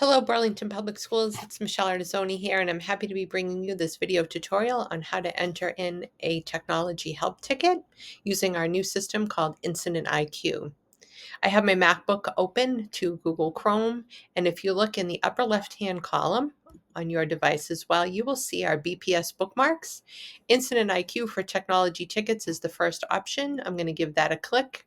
Hello, Burlington Public Schools. It's Michelle Artizzoni here, and I'm happy to be bringing you this video tutorial on how to enter in a technology help ticket using our new system called Incident IQ. I have my MacBook open to Google Chrome, and if you look in the upper left-hand column on your device as well, you will see our BPS bookmarks. Incident IQ for technology tickets is the first option. I'm going to give that a click.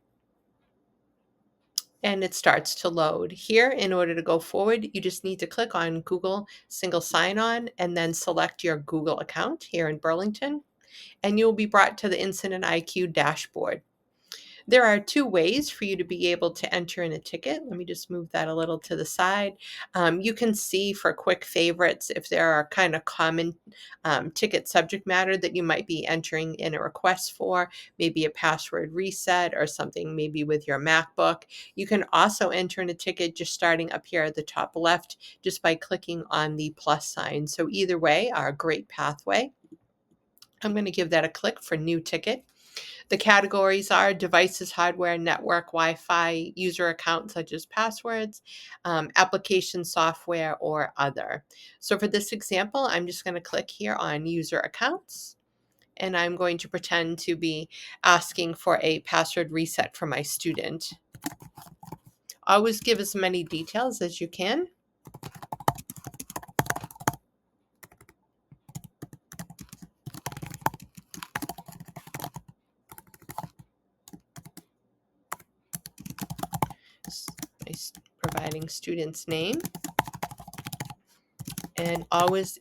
And it starts to load. Here, in order to go forward, you just need to click on Google Single Sign-On and then select your Google account here in Burlington, and you'll be brought to the Incident IQ dashboard. There are two ways for you to be able to enter in a ticket. Let me just move that a little to the side. You can see for quick favorites if there are kind of common ticket subject matter that you might be entering in a request for, maybe a password reset or something maybe with your MacBook. You can also enter in a ticket just starting up here at the top left just by clicking on the plus sign. So either way are a great pathway. I'm going to give that a click for new ticket. The categories are devices, hardware, network, Wi-Fi, user accounts such as passwords, application software, or other. So for this example, I'm just going to click here on user accounts, and I'm going to pretend to be asking for a password reset for my student. Always give as many details as you can. Providing student's name, and always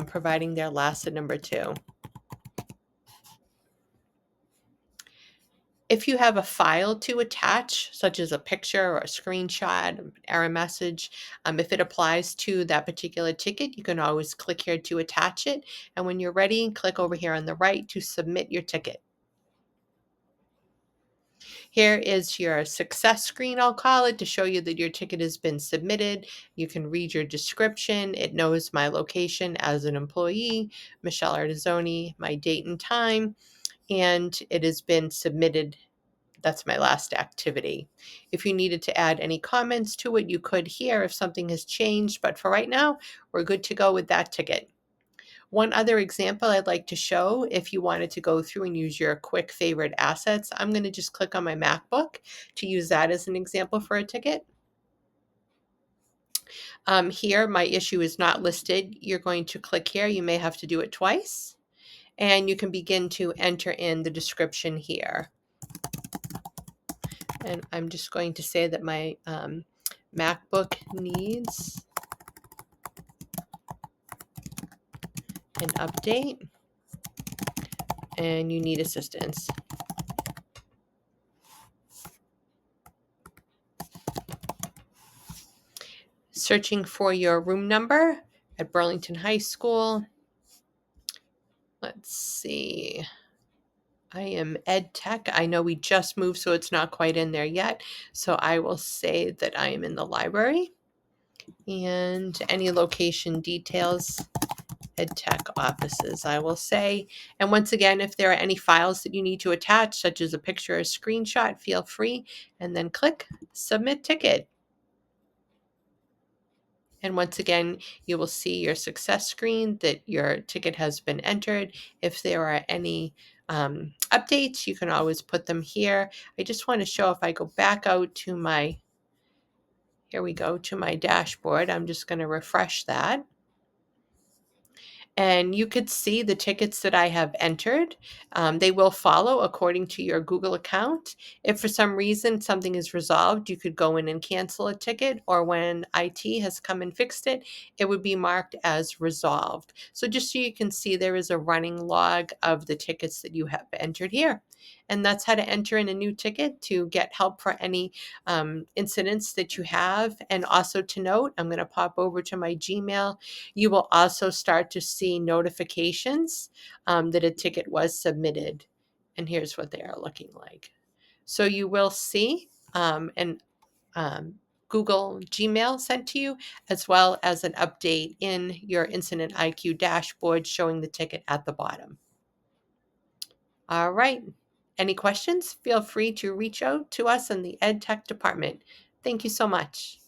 providing their last and number 2. If you have a file to attach, such as a picture or a screenshot, an error message, if it applies to that particular ticket, you can always click here to attach it. And when you're ready, click over here on the right to submit your ticket. Here is your success screen, I'll call it, to show you that your ticket has been submitted. You can read your description. It knows my location as an employee, Michelle Artizzoni, my date and time, and it has been submitted. That's my last activity. If you needed to add any comments to it, you could here if something has changed, but for right now, we're good to go with that ticket. One other example I'd like to show, if you wanted to go through and use your quick favorite assets, I'm going to just click on my MacBook to use that as an example for a ticket. Here, my issue is not listed. You're going to click here. You may have to do it twice, and you can begin to enter in the description here. And I'm just going to say that my MacBook needs an update and you need assistance. Searching for your room number at Burlington High School. Let's see. I am Ed Tech. I know we just moved, so it's not quite in there yet. So I will say that I am in the library. And any location details, Ed Tech offices, I will say. And once again, if there are any files that you need to attach, such as a picture or a screenshot, feel free, and then click Submit Ticket. And once again, you will see your success screen that your ticket has been entered. If there are any updates, you can always put them here. I just want to show, if I go back out to my, here we go, to my dashboard, I'm just going to refresh that. And you could see the tickets that I have entered. They will follow according to your Google account. If for some reason something is resolved, you could go in and cancel a ticket, or when IT has come and fixed it, it would be marked as resolved. So just so you can see, there is a running log of the tickets that you have entered here. And that's how to enter in a new ticket to get help for any incidents that you have. And also to note, I'm going to pop over to my Gmail. You will also start to see notifications that a ticket was submitted. And here's what they are looking like. So you will see an Google Gmail sent to you, as well as an update in your Incident IQ dashboard showing the ticket at the bottom. All right. Any questions? Feel free to reach out to us in the Ed Tech department. Thank you so much.